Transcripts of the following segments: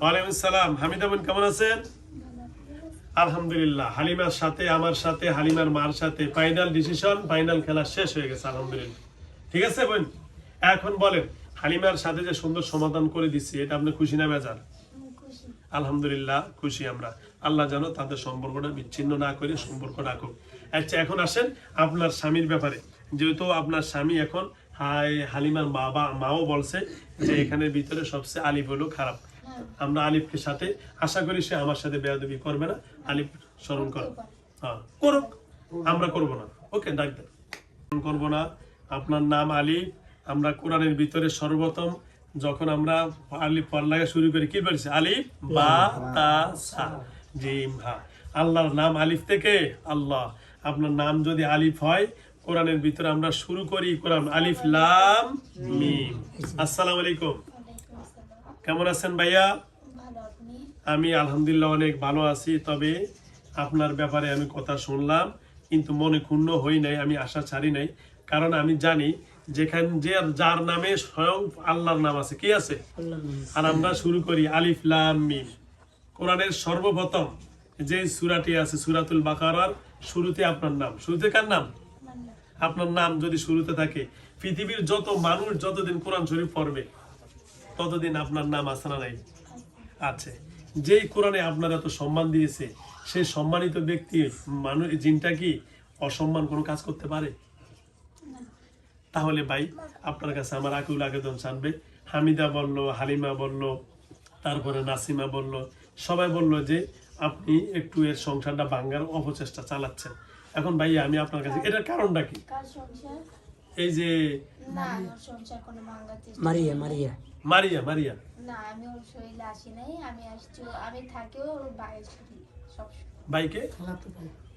ওয়ালাইকুম আসসালাম। হামিদা বোন কেমন আছেন? আলহামদুলিল্লাহ। হালিমার সাথে আমার সাথে হালিমার মার সাথে ফাইনাল ডিসিশন, ফাইনাল খেলা শেষ হয়ে গেছে আলহামদুলিল্লাহ। ঠিক আছে বোন, এখন বলেন হালিমার সাথে যে সুন্দর সমাধান করে দিচ্ছি এটা আপনি খুশি না বেজার? আলহামদুলিল্লাহ খুশি আমরা। আল্লাহ যেন তাদের সম্পর্কটা বিচ্ছিন্ন না করে সম্পর্ক রাখুক। আচ্ছা এখন আসেন আপনার স্বামীর ব্যাপারে। যেহেতু আপনার স্বামী এখন হালিমার মাও বলছে যে এখানের ভিতরে সবচেয়ে আলিফ হলো খারাপ। আমরা আলিফকে সাথে আশা করি সে আমার সাথে বেয়াদবি করবে না। আলিফ স্মরণ করো, হ্যাঁ করুক, আমরা করব না। ওকে ডাক দেন, করব না। আপনার নাম আলিফ। আমরা কোরআনের ভিতরে সর্বপ্রথম যখন আমরা আলিফ পড়া শুরু করি কি বলছি? আলিফ বা তা সা জিম হা। আল্লাহর নাম আলিফ থেকে আল্লাহ। আপনার নাম যদি আলিফ হয় কোরআনের ভিতরে আমরা শুরু করি কোরআন আলিফ লাম মিম। আসসালামু আলাইকুম। কেমন আছেন ভাইয়া? আমি আলহামদুলিল্লাহ অনেক ভালো আছি। তবে আপনার ব্যাপারে আমি কথা শুনলাম কিন্তু মনে ক্ষুণ্ণ হই নাই, আমি আশা ছাড়ি নাই। কারণ আমি জানি যেখানে যার নামে স্বয়ং আল্লাহর নাম আছে, কি আছে? আর আমরা শুরু করি আলিফ লাম মিম। কোরআনের সর্বপ্রথম যে সূরাটি আছে সূরাতুল বাকারার শুরুতে আপনার নাম। শুরুতে কার নাম? আপনার নাম যদি শুরুতে থাকে, পৃথিবীর যত মানুষ যতদিন কোরআন শরীফ পড়বে ততদিন আপনার নাম আছে না নাই? আছে। যেই কোরআনে আপনার এত সম্মান দিয়েছে সেই সম্মানিত ব্যক্তি মানুষ জিনটা কি অসম্মান কোনো কাজ করতে পারে? তাহলে ভাই আপনার কাছে আমার আকুল আবেদন জানবে। হামিদা বলল, হালিমা বলল, তারপরে নাসিমা বলল, সবাই বলল যে আপনি একটু এর সংসারটা ভাঙার অপচেষ্টা চালাচ্ছেন। এখন ভাই আমি আপনার কাছে এটার কারণটা কি? এই যে মারিয়া মারিয়া মারিয়া মারিয়া না, আমি ওর শরীরে আসি নাই। আমি আসছি, আমি থাকিও ওর ভাইয়ের সাথে সব। ভাইকে?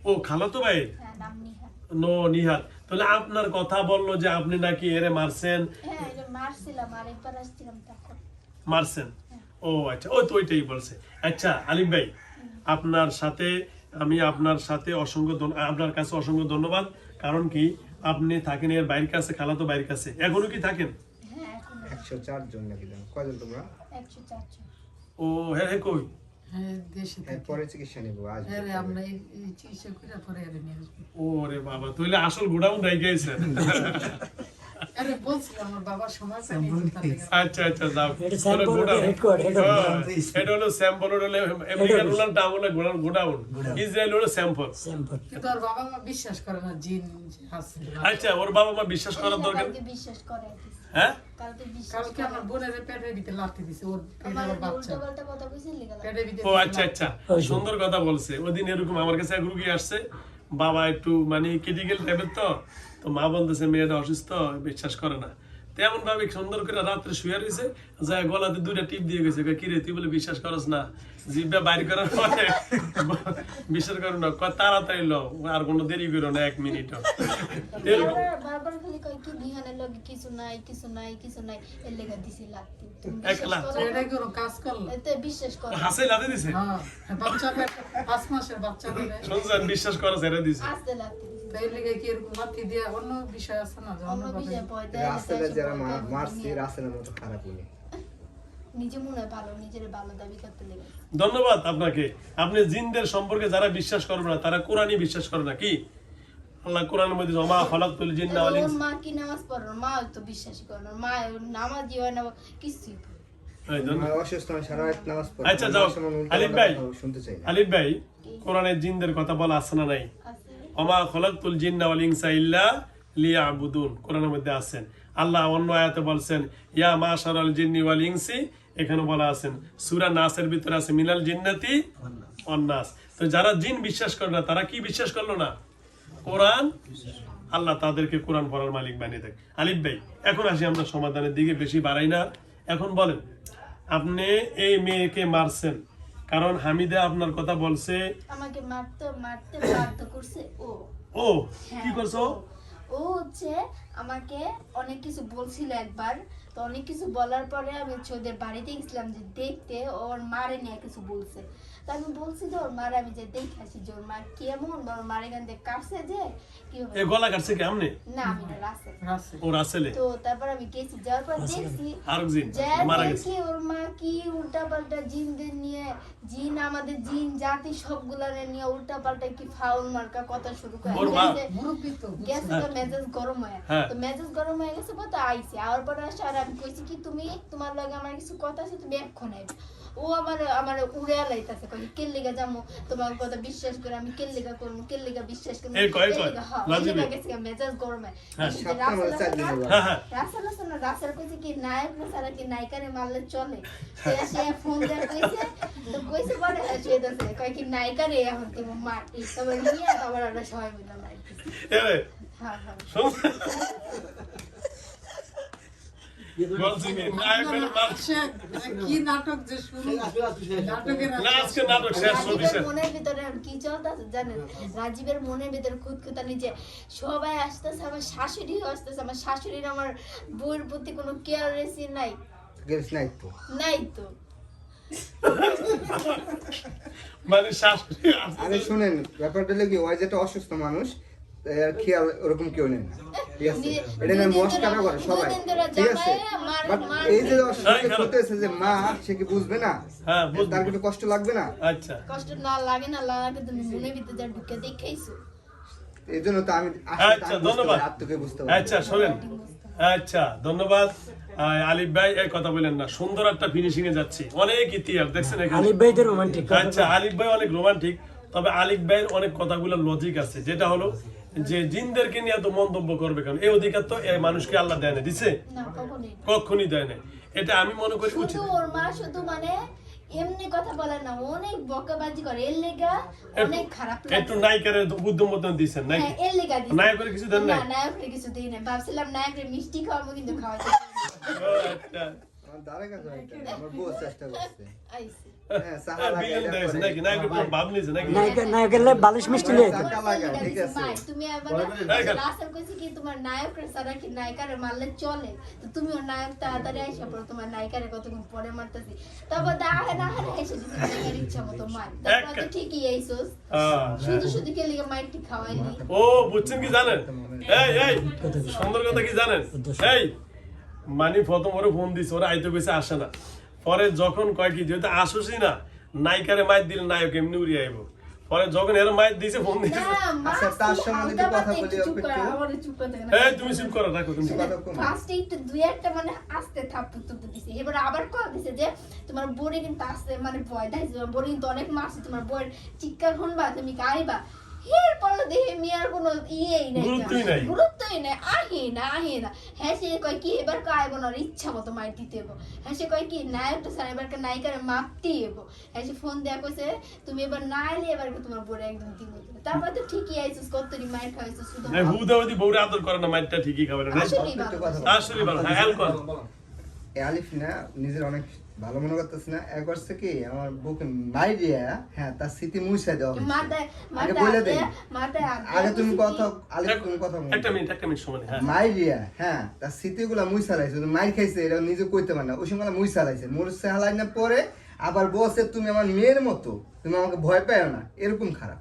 ও খালাতো ভাই। হ্যাঁ, নাম নিহার। নো নিহার। তাহলে আপনার কথা বললো যে আপনি নাকি এরে মারছেন। হ্যাঁ, এটা মারছিলাম, আরেকবার আসছিলাম তখন মারছেন? ও আচ্ছা, ও তো ওইটাই বলছে। আচ্ছা আলিম ভাই, আপনার সাথে আমি আপনার সাথে আপনার কাছে অসংখ্য ধন্যবাদ। কারণ কি আপনি থাকেন এর বাইরের কাছে, খালাতো বাইরের কাছে। এখনো কি থাকেন? হ্যাঁ, এখন 104 জন নাকি? কয়জন তোমরা? 104 জন। ও হ্যাঁ হ্যাঁ কই? হ্যাঁ, দেশে থাকি। পরে চিকিৎসা নেব আজ। হ্যাঁ রে, আমরা এই চিকিৎসা করে পরে আরে নিয়ে আসবো। ওরে বাবা, তাহলে আসল গোডাউন রেখে গেছেন। আরে বলছিলাম আমার বাবার সময় পাইনি তার লেগে। আচ্ছা আচ্ছা যাও। এটা স্যাম্পল হেডকোয়ার্টার এটা হলো স্যাম্পল, হলো আমেরিকান রুলার টাউন হলো গোডাউন, ইসরায়েল হলো স্যাম্পল। স্যাম্পল কিন্তু ওর বাবা মা বিশ্বাস করে না জিন আছে। আচ্ছা ওর বাবা মা বিশ্বাস করার দরকার। কালকে বিশ্বাস করে হ্যাঁ কালকে বিশ্বাস কালকে আমার বোনের পেটের ভিতরে লাথি দিছে, ওর পেটে আমার ওর বাচ্চা উল্টো পাল্টা কথা কইছেন লিগা পেটের ভিতরে। ও আচ্ছা আচ্ছা, সুন্দর কথা বলছে। ওদিন এরকম আমার কাছে এক রুগী আসছে, বাবা একটু মানে ক্রিটিক্যাল টাইপের, তো মা বলতেছে মেয়েটা অসুস্থ, বিশ্বাস করে না। তেমন ভাবে সুন্দর করে রাত্রে শুয়ে রয়েছে, যায় গলাতে দুইটা টিপ দিয়ে গেছে। কি রে তুই বলে বিশ্বাস করস না? জিভটা বাইর করার পরে বিশ্বাস করো না, তাড়াতাড়ি লো, আর কোনো দেরি করো না 1 মিনিটও। বারবার খালি কই কি বিহানের লগে কিছু নাই কিছু নাই কিছু নাই, এর লেগা দিছি লাগতি। একলা এটা কোনো কাজ করলো? এতে বিশ্বাস করে হাসে লাদে দিছে। হ্যাঁ, বাচ্চা পেট 5 মাসের বাচ্চা হবে। শুনছেন, বিশ্বাস করা ছেড়ে দিছে। আসতে লাগতি। তাই লেগে কি এরকম লাথি দিয়ে অন্য বিষয় আছে না? অন্য বিষয়ে ভয় দেয়। রাসেলে যারা মারছে রাসেলের মতো খারাপ উনি। নিজে মনে হয় ভালো, নিজের ভালো দাবি করতে লেগে। ধন্যবাদ আপনাকে। আপনি জিনদের সম্পর্কে যারা বিশ্বাস করবে না তারা কোরআনই বিশ্বাস করে না। কি আল্লাহ কোরআনের মধ্যে ওমা খালাকতুল জিন্না ওয়াল ইনস। ওর মা কি নামাজ পড়ে না? মা তো বিশ্বাসই করে না। মা নামাজই হয় না, কিছুই করে না। এই ধন্যবাদ। আমার অসুস্থ, আমি সারা রাত নামাজ পড়ি। আচ্ছা যাও আলিফ ভাই, শুনতে চাই না। আলিফ ভাই কোরআনের জিনদের কথা বলা আছে না নাই? আছে। ওমা খালাকতুল জিন্না ওয়াল ইনসা ইল্লা লিয়াবুদুন, কোরআনের মধ্যে আছেন। আল্লাহ অন্য আয়াতে বলছেন ইয়া মাশারাল জিন্নি ওয়াল ইনসি, এখানে বলা আছেন। সূরা নাসের ভিতরে আছে মিনাল জিন্নাতি ওয়ান নাস। তো যারা জিন বিশ্বাস করে না তারা কি বিশ্বাস করলো না? কোরআন। আল্লাহ তাদেরকে কোরআন পড়ার মালিক বানিয়ে দেয়। আলিফ ভাই এখন আসি আমরা সমাধানের দিকে, বেশি বাড়াই না। এখন বলেন আপনি এই মেয়েকে মারছেন কারণ হামিদা আপনার কথা বলছে। আমাকে মারতে মারতে বাধ্য করছে ও। ও কি করছো? ও হচ্ছে আমাকে অনেক কিছু বলছিল একবার, তো অনেক কিছু বলার পরে আমি হচ্ছে ওদের বাড়িতে গেছিলাম যে দেখতে, ওর মারে নিয়ে কিছু বলছে। তো আমি বলছি যে ওর মারে আমি যে দেখে আসি যে ওর মা কেমন, বা ওর মারে গান দিয়ে কাটছে যে কি হবে। এ গলা কাটছে কি আমনে? না আমি না, রাসেল। রাসেল। ও রাসেলে তো তারপর আমি গেছি, যাওয়ার পর দেখছি আরেকজন যে মারা গেছে। দেখি ওর মা কি উল্টাপাল্টা জিনদের নিয়ে, জিন আমাদের জিন জাতি সবগুলারে নিয়ে উল্টাপাল্টা কি ফাউল মার্কা কথা শুরু করে। ওর মা? মুরব্বি তো গেছে তো মেজাজ গরম হয়ে, হ্যাঁ। তো মেজাজ গরম হয়ে গেছে কত আইছে, আর পরে আসে আর আমি কইছি কি তুমি তোমার লগে আমার কিছু কথা আছে তুমি এক্ষণ আইবে। ও আমার উড়ে লাইতাছে, কই কেল্লিগা যামু তোমার কথা বিশ্বাস করে আমি কেল্লিগা করবো, কেল্লিগা বিশ্বাস করবো, এই কয় কেল্লিগা হ্যাঁ লাজিবে। ওই গেছে মেজাজ গরম হয়। হ্যাঁ। সপ্তাহ মধ্যে 4 দিন হলো। হ্যাঁ হ্যাঁ রাসেল আছে না, রাসেল কইছে কি নায়ক না সারা কি নায়িকারে মারলে চলে। সে ফোন দিয়ে কইছে, তো কইছে পরে সে দছে কয় কি নায়িকারে এখন তুমি মার, তবে নিয়ে আবার আমরা সবাই মিলে মারতেছি। এরে হ্যাঁ হ্যাঁ শোন বলছি কি নায়কের মার সে কি নাটক যে শুরু, নাটকের না আজকে নাটক শেষ রাজীবের হইছে। মনের ভিতরে আর কি চলতেছে জানেন, রাজীবের মনের ভিতরে খুঁতখুঁতানি যে সবাই আসতেছে, আমার শাশুড়িও আসতেছে, আমার শাশুড়ির আমার বউয়ের প্রতি কোনো কেয়ার রেসি নাই, গেছ নাই তো। নাই তো। মানে শাশুড়ি আরে শুনেন, ব্যাপারটা হলো কি, ওই যেটা অসুস্থ মানুষ এর খেয়াল ওরকম কেউ নেই না, ঠিক আছে? এটা না মস্কারা করে সবাই, ঠিক আছে? বাট এই যে অসুস্থ হতেছে যে মা, সে কি বুঝবে না? হ্যাঁ বুঝবো। তার একটু কষ্ট লাগবে না? আচ্ছা কষ্ট না লাগে না লাগে, তুমি মনের ভিতরে যা ঢুকে দেখাইছো। এই জন্য তো আমি আচ্ছা ধন্যবাদ। আত্মকে বুঝতে পারি। আচ্ছা শোনেন, আচ্ছা ধন্যবাদ আলিফ ভাই। এই কথা বলেন না, সুন্দর একটা ফিনিশিং এ যাচ্ছি, অনেক ইতিহাস দেখছেন এখানে। আলিফ ভাই তো রোমান্টিক। আচ্ছা আলিফ ভাই অনেক রোমান্টিক, তবে আলিফ ভাইয়ের অনেক কথাগুলো লজিক আছে, যেটা হলো যে জিনদেরকে নিয়ে এত মন্তব্য করবে কেন, এই অধিকার তো এই মানুষকে আল্লাহ দেয় না, দিছে? না কখনোই না। কখনই দেয় না। এটা আমি মনে করি উচিত। শুধু ওর মা শুধু মানে এমনি কথা বলে না, অনেক বকাবাজি করে, এর লেগা অনেক খারাপ একটু লাগে। নায়িকারের বুদ্ধ মতন দিচ্ছেন নাকি? হ্যাঁ, এর লেগা দিছে। নায়কের কিছু দেন না নাই? নায়কের কিছু দিই না, ভাবছিলাম নায়কের মিষ্টি খাওয়াবো কিন্তু খাওয়াতে ও, আচ্ছা। আমার দ্বারা কাছে হয়তো আমার বউ চেষ্টা করছে। আইছে। হ্যাঁ, সাহা লাগে বিলেন এটা দিয়েছে করে। নাকি? নায়কের কোনো ভাব নিয়েছে নাকি? নায়কের লাই বালিশ মিষ্টি লিয়ে যেত। টাকা লাগায়, ঠিক আছে? মাই, তুমি আবার রাসেল কইছে কি তোমার নায়কের ছাড়া কি নায়িকারে মারলে চলে, তো তুমি ওর নায়ক তাড়াতাড়ি আইসা পড়ো, তোমার নায়িকারে কতক্ষণ পরে মারতেছি, তারপর দেখে না এসে দিছি নায়িকার ইচ্ছা মতো মার, তারপর তো ঠিকই আইসোস, হ্যাঁ। শুধু শুধু কে লিগে মাইরটি খাওয়াইলি। ও বুঝছেন কি জানেন? এই সুন্দর কথা কি জানেন? এই মানি প্রথম ওরা ফোন দিছে, ওরা আইতে কইছে আসে না, পরে যখন কয় কি যেহেতু আসুসই না, নায়িকারে মাইর দিলে নায়ক এমনি উড়ে আইব, পরে যখন এর মাইর দিছে ফোন দিছে। না আচ্ছা, তার সম্বন্ধে একটু কথা বলি চুপ কর, একটু। আমারে চুপ করতে না। এই তুমি চুপ করো, রাখো তুমি। কথা কম। ফার্স্টে একটু দুই একটা মানে আস্তে থাপ্পড় তুলতে দিছে, এবার আবার কল দিছে যে তোমার বোরে কিন্তু আসতে মানে ভয় দেখাইছে, তোমার বোরে কিন্তু অনেক মারছে, তোমার বউয়ের চিৎকার শুনবা, তুমি গাইবা। এরপর দেখে মিয়ার কোনো ইয়েই নাই, গুরুত্বই নাই। গুরুত্বই নাই, আহে না। হ্যাঁ সে কয় কি এবার কাইব না, ইচ্ছা মতো মার দিতে হবো। হ্যাঁ সে কয় কি নায়কটা স্যার এবার নায়িকারে মাপতেই হবো। হ্যাঁ সে ফোন দেয়া কইছে তুমি এবার না এলে এবার তোমার বোরে একদম দিব। তারপর তো ঠিকই আইছিস, কতরি মাইর খাইছিস শুধু। এই হুদাহুদি বউরে আদর করে না, মাইরটা ঠিকই খাবে না। আসলেই একটু ভালো। কথা বলি। আসলে ভালো। হ্যাঁ হেল্প কর। এই আলিফ না নিজের অনেক ভালো মনে করতেছে না, একবার সে কি আমার বুকে মাই দিয়া, হ্যাঁ তার স্মৃতি মুছে দেওয়া হয়েছে। মাথায় আগে বলে দেই। মাথায় আগে তুমি কথা, আলিফ তুমি কথা বলো। একটা মিনিট সময় নেই, হ্যাঁ। মাইরিয়া, হ্যাঁ তার স্মৃতিগুলা মুই চালাইছে, মাইর খাইছে এটা নিজে কইতে পারে না, ওই সময় মুই চালাইছে, মোর চালাই না পরে আবার বসে তুমি আমার মেয়ের মতো, তুমি আমাকে ভয় পাও না, এরকম খারাপ।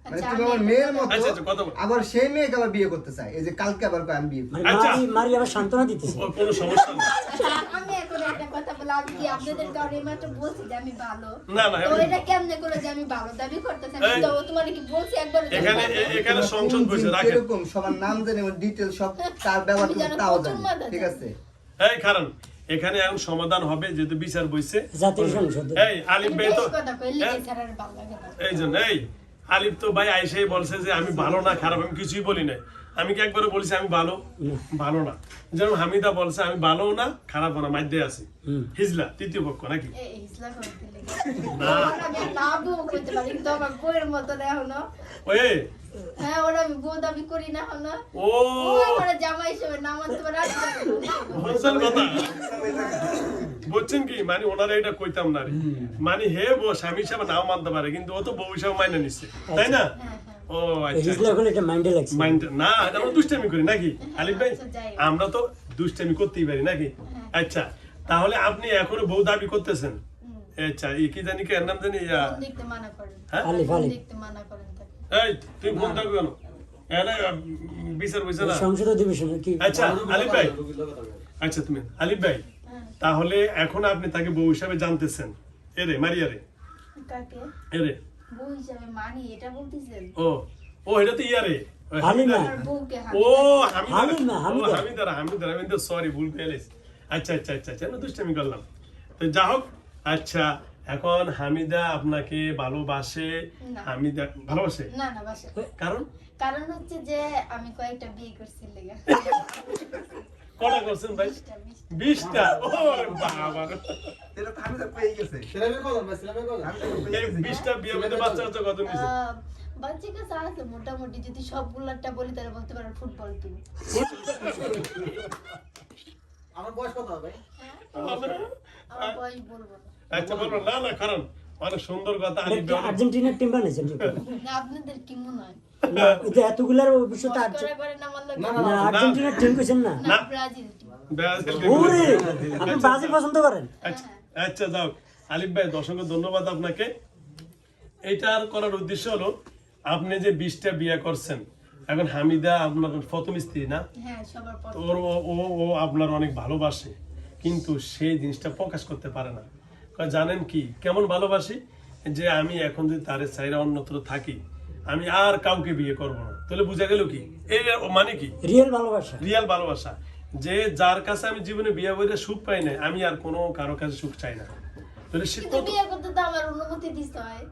মানে আচ্ছা, তুমি আমি আমার মেয়ের মতো, আচ্ছা, কথা বল। আবার সেই মেয়েকে আবার বিয়ে করতে চাই, এই যে কালকে আবার কয় আমি বিয়ে করবো। মানে আচ্ছা। মারি আবার সান্ত্বনা দিতেছে। ওর কোনো সমস্যা নেই। আচ্ছা, আমি এখন একটা কথা বলে, আমি কি আপনাদের কারণে মাত্র বলছি যে আমি ভালো, না, না, তো এটা কেমনে করে যে আমি ভালো দাবি করতেছি? আমি এই, তো তোমার কি বলছি একবার যে আমি এখানে ভালো? এখানে সংসদ বসে রাখেন। এরকম সবার নাম জেনে ডিটেল সব তার ব্যবহার আমি তুমি জানো তাও প্রচুর জানি, মজা ঠিক জানি। আছে? এই কারণ এখানে এখন সমাধান হবে, যেহেতু বিচার বইছে। জাতির সংসদ। এই আলিফ ভাই তো বেশ কথা কইলি, হ্যাঁ? ছাড়া আর ভালো লাগে না। এই জন্য এই আলিফ তো ভাই আইসাই বলছে যে আমি ভালো না খারাপ, আমি কিছুই বলি নাই। আমি কি একবারে বলেছি আমি ভালো না? যেমন হামিদা বলছে আমি ভালো না খারাপও না, মাঝে আছি। হিজলা তৃতীয় পক্ষ নাকি? এই ইসলাম করতে লেগে। না। আমি না বউ করতে পারি, কিন্তু আমার বউয়ের মতো না এখনো। ওই হ্যাঁ, ওরা আমি বউ দাবি করি না এখনো। ও ও আমার জামাই হিসেবে নাম আনতে পারে, আর কি করবে? বুঝছেন কথা? বুঝছেন কি মানে ওনারা এটা কইতাম না রে, মানে হে বউ স্বামী হিসাবে নাও মানতে পারে, কিন্তু ও তো বউ হিসাবে মাইনে নিচ্ছে, তাই না? ও আচ্ছা হিজলা এখন এটা মাইন্ডে লাগছে। মাইন্ড না, এটা আমরা দুষ্টামি করি নাকি আলিফ ভাই? আচ্ছা, যাই হোক। আমরা তো দুষ্টামি করতেই পারি নাকি? আচ্ছা তাহলে আপনি এখনো বউ দাবি করতেছেন? আচ্ছা কি জানি কি এর নাম জানি ফোন দেখতে মানা করেন, হ্যাঁ? আলিফ ফোন আলিফ দেখতে মানা করেন তাকে। এই তুই ফোন থাকবে কেন? এনে বিচার বুঝছে না। সংসদ অধিবেশনে কি আচ্ছা আলিফ ভাই, আচ্ছা তুমি আলিফ ভাই, হ্যাঁ। তাহলে এখন আপনি তাকে বউ হিসাবে জানতেছেন? এরে মারিয়া রে, কাকে এরে বউ হিসাবে মানি এটা বলতেছেন? ও ও এটা তো ইয়ারে ওই হালিমা। আর বউকে ও হামিদা, হামিদা। হামিদা সরি ভুল পেয়েছি। আচ্ছা আচ্ছা আচ্ছা আচ্ছা না দুষ্টামি করলাম। তো যা হোক, আচ্ছা এখন হামিদা আপনাকে ভালোবাসে? না। হামিদা ভালোবাসে? না না বাসা, কারণ কারণ হচ্ছে যে আমি কয়েকটা বিয়ে করছি লেগা। কটা করছেন ভাই? 20টা? ও বাবা, এটা তো আমি তো পেয়ে গেছে ছেলেমেয়ে কজন ভাই, ছেলেমেয়ে কজন? এই 20টা বিয়ে মধ্যে বাচ্চা কাচ্চা কত নিছে? বাচ্চা কাছে আছে মোটামুটি, যদি সবগুলাটা বলি তাহলে বলতে পারেন ফুটবল টিম। আমার বয়স কত হবে ভাই? আমার বয়স বলবো না। আচ্ছা বলবো না না, কারণ অনেক সুন্দর কথা। আলিফ ভাই অনেক- আর্জেন্টিনার টিম বানিয়েছেন না আপনাদের কি মনে হয়? না এটা এতগুলার ভবিষ্যতে মস্করা করেন আমার লাগে? না আর্জেন্টিনার টিম কইছেন না না ব্রাজিল টিম। ব্রাজিল ওরে আপনি ব্রাজিল পছন্দ করেন? আচ্ছা আচ্ছা যাও আলিফ ভাই, অসংখ্য ধন্যবাদ আপনাকে। এইটার করার উদ্দেশ্য হলো আপনি যে 20টা বিয়ে করছেন, এখন হামিদা আপনার প্রথম স্ত্রী না? হ্যাঁ সবার পর। ওর ও আপনার অনেক ভালোবাসে, কিন্তু সেই জিনিসটা প্রকাশ করতে পারে না। কয় জানেন কি কেমন ভালোবাসি, যে আমি এখন যদি তার চাইরা অন্যত্র থাকি, আমি আর কাউকে বিয়ে করব না। তাহলে বুঝা গেল কি এই মানে কি রিয়েল ভালোবাসা। রিয়াল ভালোবাসা, যে যার কাছে আমি জীবনে বিয়ে করে সুখ পাই না, আমি আর কোনো কারো কাছে সুখ চাই না। তাহলে সে কিন্তু কত বিয়ে করতে তো আমার অনুমতি দিতে হয়।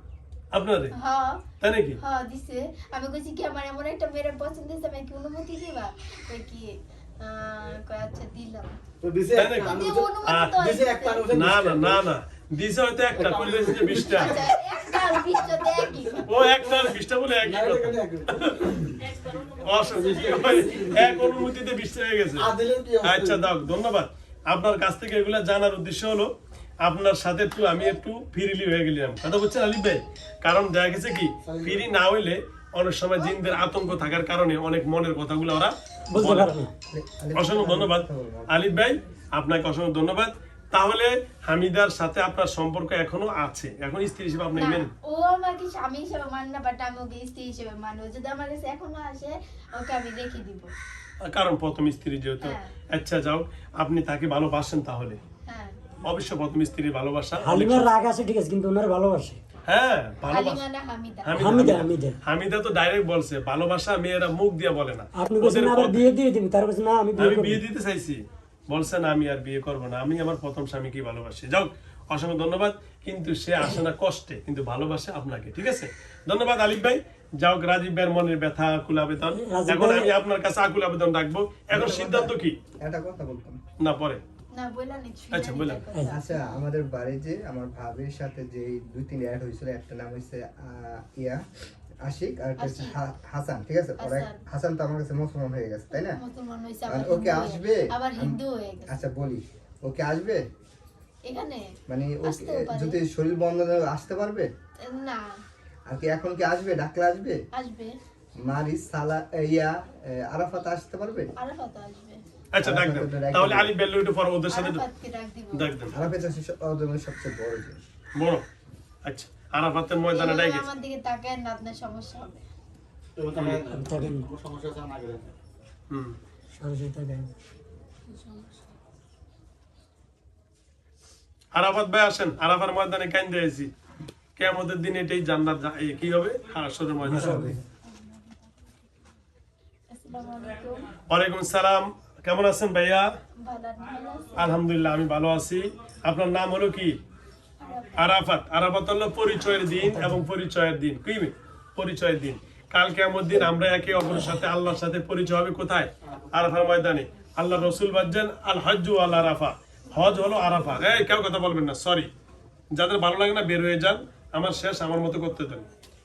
আপনারে, হ্যাঁ তাই নাকি? হ্যাঁ দিছে। আমি কইছি কি আমার এমন একটা মেয়ের পছন্দ হয়েছে, আমি কি অনুমতি দিবা? কই কি কই আচ্ছা দিলাম। তো দিছে তাই একটা, নাকি? আমি দিয়ে বুঝে- অনুমতি তো দিছে একটা, আমি বুঝে না 20 না না না, দিছে হয়তো একটা, করে দিয়েছে যে 20টা। আচ্ছা একটা আর 20টা তো একই। ও একটা আর 20টা বলে একই না, কথা। এখানে এক- এক অনুমতিতে 20টা হয়ে গেছে। আর দিলেন কি হবে? আচ্ছা দাও, ধন্যবাদ। আপনার কাছ থেকে এগুলা জানার উদ্দেশ্য হলো আপনার সাথে আমি একটু ফ্রিলি হয়ে গেলাম, কথা বলছেন আলিফ ভাই? কারণ দেখা গেছে কি ফ্রি না হইলে অনেক সময় জিনদের আতঙ্ক থাকার কারণে অনেক মনের কথাগুলো ওরা বুঝতে বলে পারে না। না। অসংখ্য ধন্যবাদ আলিফ ভাই, আপনাকে অসংখ্য ধন্যবাদ। তাহলে হামিদার সাথে আপনার সম্পর্ক এখনো আছে, এখন স্ত্রী হিসেবে আপনি না, মেনে? ও আমাকে স্বামী হিসেবে মানে না, বাট আমি ওকে স্ত্রী হিসেবে মানি। ও যদি আমার কাছে এখনো আসে ওকে আমি রেখে দিব। কারণ প্রথম স্ত্রী যেহেতু। হ্যাঁ। আচ্ছা যাও, আপনি তাকে ভালোবাসেন তাহলে? হ্যাঁ অবশ্য প্রথম স্ত্রীর ভালোবাসা অনেক- হালিমার রাগ আছে ঠিক আছে, কিন্তু ওনার ভালোবাসে। হ্যাঁ ভালোবাসা। হালিমা না হামিদা? হামিদা, হামিদা। হামিদা তো ডাইরেক্ট বলছে ভালোবাসা মেয়েরা মুখ দিয়ে বলে না। আপনি বলছেন ওদের আবার কথা- বিয়ে দিয়ে দিবি, তার কাছে না আমি বিয়ে আমি করব। বিয়ে দিতে চাইছি, বলছেন আমি আর বিয়ে করব না, আমি আমার প্রথম স্বামীকে ভালোবাসি। যাও অসংখ্য ধন্যবাদ, কিন্তু সে আসে না কষ্টে, কিন্তু ভালোবাসে আপনাকে। ঠিক আছে, ধন্যবাদ আলিফ ভাই। যাও রাজীব ভাইয়ের মনের ব্যথা আকুল আবেদন, রাজীব এখন ভাই- আমি আপনার কাছে আকুল আবেদন রাখবো। এখন সিদ্ধান্ত কি? একটা কথা বলতাম। না পরে? না বইলা নি। আচ্ছা, বললাম। আচ্ছা আমাদের বাড়ি যে আমার ভাবির সাথে যে 2-3 অ্যাড হয়েছিল, একটা নাম হচ্ছে ইয়া আশিক, আর একটা হচ্ছে হাসান। ঠিক আছে, ওরা হাসান তো আমার কাছে মুসলমান হয়ে গেছে, তাই না? মুসলমান হইছে, আর আবার ওকে হিন্দু আসবে? হয়ে- আবার হিন্দু হয়ে গেছে। আচ্ছা বলি, ওকে আসবে এখানে মানে ওকে আসতেও পারে। যদি শরীর বন্ধ হয়ে আসতে পারবে? না আর কি এখন কি আসবে, ডাকলে আসবে? আসবে, মারি সালা ইয়া আরাফাত আসতে পারবে? আরাফাত আসবে। আচ্ছা ডাক দেন তাহলে। আলিফ ভাই একটু পরে ওদের সাথে আরাফাতকে ডাক দিব। ডাক দেন। আরাফাত হচ্ছে ওদের মধ্যে সবচেয়ে বড় যে। বড়? আচ্ছা আরাফাতের ময়দানে ডাক এভাবে আমার দিকে তাকায় না, আপনার সমস্যা হবে। এবার তাহলে থাকেন কোনো সমস্যা আছে না গেলে। হুম। সরাসরি থাকেন। আরাফাত ভাই আসেন, আরাফার ময়দানে কেন দিয়েছি কিয়ামতের দিন এটাই জান্নাত কি হবে, হাসরের ময়দান। আসসালামু আলাইকুম। ওয়ালাইকুম সালাম, কেমন আছেন ভাইয়া? ভালো আছেন? ভালো আছেন? আলহামদুলিল্লাহ আমি ভালো আছি। আপনার নাম হলো কি? আরাফাত। আরাফাত হলো পরিচয়ের দিন এবং পরিচয়ের দিন। কি পরিচয়ের দিন? কাল কিয়ামতের দিন আমরা একে অপরের সাথে আল্লাহর সাথে পরিচয় হবে কোথায়? আরাফার ময়দানে। আল্লাহ রসুল বলেন আল হজ্জু আল আরাফা, হজ হলো আরাফা। এই কেউ কথা বলবেন না, সরি, যাদের ভালো লাগে না বের হয়ে যান, আমার শেষ, আমার মতো করতে দেন।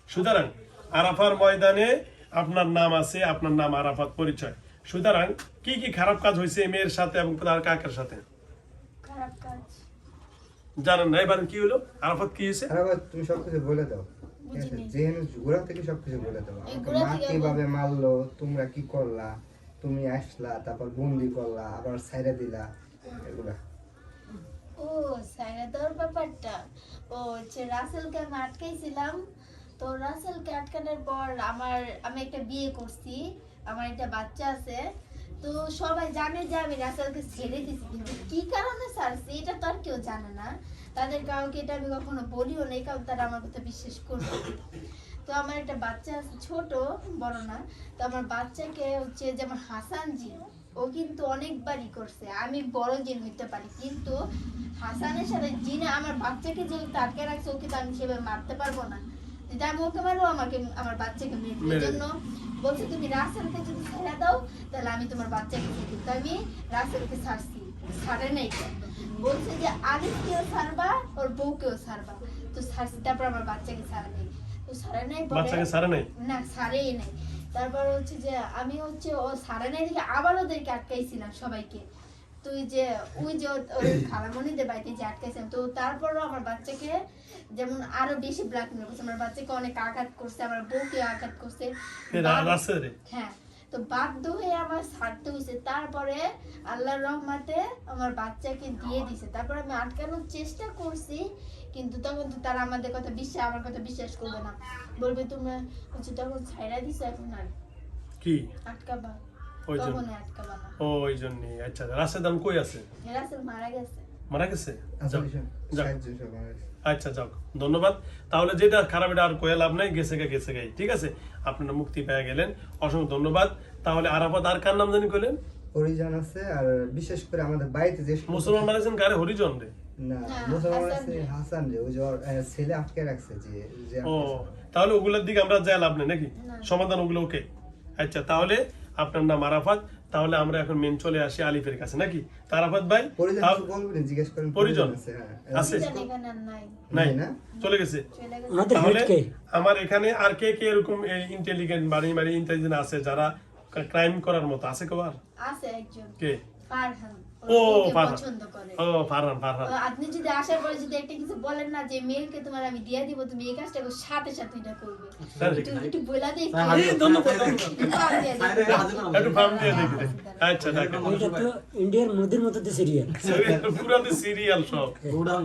সুতরাং আরাফার ময়দানে আপনার নাম আছে, আপনার নাম আরাফাত, পরিচয়। সুতরাং কি কি খারাপ কাজ হয়েছে এই মেয়ের সাথে এবং তার কাকের সাথে খারাপ কাজ জানেন না? এবার কি হলো, আরাফাত কি হয়েছে? আরাফাত তুমি সবকিছু বলে দাও, ঠিক আছে? বুঝিনি। যেহেতু গোড়া থেকে সবকিছু বলে দাও। এই আমাকে গোড়া মা থেকে কিভাবে মারলো, তোমরা কি করলা, তুমি আসলা, তারপর বন্দি করলা, আবার ছাইড়া দিলা, এগুলা ও সাইরা দেওয়ার ব্যাপারটা ও হচ্ছে রাসেলকে আমি আটকাইছিলাম। তো রাসেলকে আটকানোর পর আমি একটা বিয়ে করছি, আমার একটা বাচ্চা আছে। তো সবাই জানে যে আমি রাসেলকে ছেড়ে দিছি, কিন্তু কি কারণে ছাড়ছি এটা তো আর কেউ জানে না। তাদের কাউকে এটা আমি কখনো বলিও না, কারণ তারা আমার কথা বিশ্বাস করবে না। তো আমার একটা বাচ্চা আছে, ছোট, বড় না। তো আমার বাচ্চাকে হচ্ছে যেমন হাসান জি, ও কিন্তু অনেকবারই করছে। আমি বড় জিন হইতে পারি, কিন্তু হাসানের সাথে জিনে আমার বাচ্চাকে যেহেতু আটকে রাখছে, ওকে তো আমি সেভাবে মারতে পারবো না। যদি আমি ওকে মারবো, আমাকে আমার বাচ্চাকে মেরে এই জন্য বলছে তুমি রাসেলকে যদি ছেড়ে দাও তাহলে আমি তোমার বাচ্চাকে ছেড়ে দিই। তো আমি রাসেলকে ছাড়ছি, ছাড়ে নাই কেন? বলছে যে আলিফকেও ছাড়বা, ওর বউকেও ছাড়বা। তো ছাড়ছি, তারপর আমার বাচ্চাকে ছাড়ে নেই। তো ছাড়ে নাই পরে বাচ্চাকে ছাড়ে নাই? না, ছাড়েই নাই। তারপর হচ্ছে যে আমি হচ্ছে ও ছাড়ে নাই দেখে আবার ওদেরকে আটকাইছিলাম সবাইকে। তো ওই যে ওই খালামণিদের বাড়িতে যে আটকাইছিলাম, তো তারপরও আমার বাচ্চাকে যেমন আরো বেশি ব্ল্যাকমেল করছে, আমার বাচ্চাকে অনেক আঘাত করছে, আমার বউকে আঘাত করছে। রাসেলে? হ্যাঁ। তো বাধ্য হয়ে আমার ছাড়তে হয়েছে। তারপরে আল্লাহর রহমতে আমার বাচ্চাকে দিয়ে দিছে। তারপর আমি আটকানোর চেষ্টা করছি, কিন্তু তখন তো তারা আমাদের কথা আমার কথা বিশ্বাস করবে না, বলবে তুমি হচ্ছে তখন ছাইরা দিছো, এখন আর কি আটকাবা, ওই জন্য? তখন আটকাবা না। ওই জন্যই। আচ্ছা, রাশেদ দাম কই আছে? রাসেল মারা গেছে। মারা গেছে? যাক, যাক। 60 জন সব মারা গেছে। আচ্ছা, যাক, ধন্যবাদ। তাহলে যেটা খারাপ এটা আর কয়ে লাভ নাই, গেছে গাই, ঠিক আছে? আপনারা মুক্তি পেয়ে গেলেন, অসংখ্য ধন্যবাদ। তাহলে আরাফাত আর কার নাম জানি কইলেন? হরিজন আছে, আর বিশেষ করে আমাদের বাড়িতে যে মুসলমান মারাছেন কারে? হরিজন রে? না, না, মুসলমান হাসান আছে রে। হাসান রে, ওই যে ওর, ছেলে আটকে রাখছে যে ও, তাহলে ওগুলোর দিকে আমরা যাই লাভ নেই নাকি? না। সমাধান ওগুলো ওকে। আচ্ছা, তাহলে আপনার নাম আরাফাত। তাহলে আমরা এখন মেন চলে আসি আলিফের কাছে নাকি? তো আরাফাত ভাই পরিজন তাও- কিছু বলবেন, জিজ্ঞেস করেন। পরিজন? আছে, হ্যাঁ। আছে? জানি এখানে আর নাই, নাই না? চলে গেছে। চলে গেছে। ওনাদের তাহলে হেড কে? আমার এখানে আর কে কে এরকম ইন্টেলিজেন্ট বাড়ি ইন্টেলিজেন্ট আছে যারা ক্রাইম করার মতো আছে? কেউ আর? আছে একজন, কে? ফারহান। ও, ওকে ফারহান। পছন্দ করে। ও, ফারহান। তো আপনি যদি আসার পরে যদি একটা কিছু বলেন না যে মেলকে তোমার আমি দিয়ে দিব, তুমি এই কাজটা করো, সাথে সাথে এটা করবে। তাই? একটু বইলা দেখি। ধন্যবাদ। ধন্যবাদ। একটু ফার্ম দিয়ে দেখি। আচ্ছা, দেখেন এটা তো ইন্ডিয়ার মোদির মতো সিরিয়াল। পুরানো সিরিয়াল সব। গোডাউন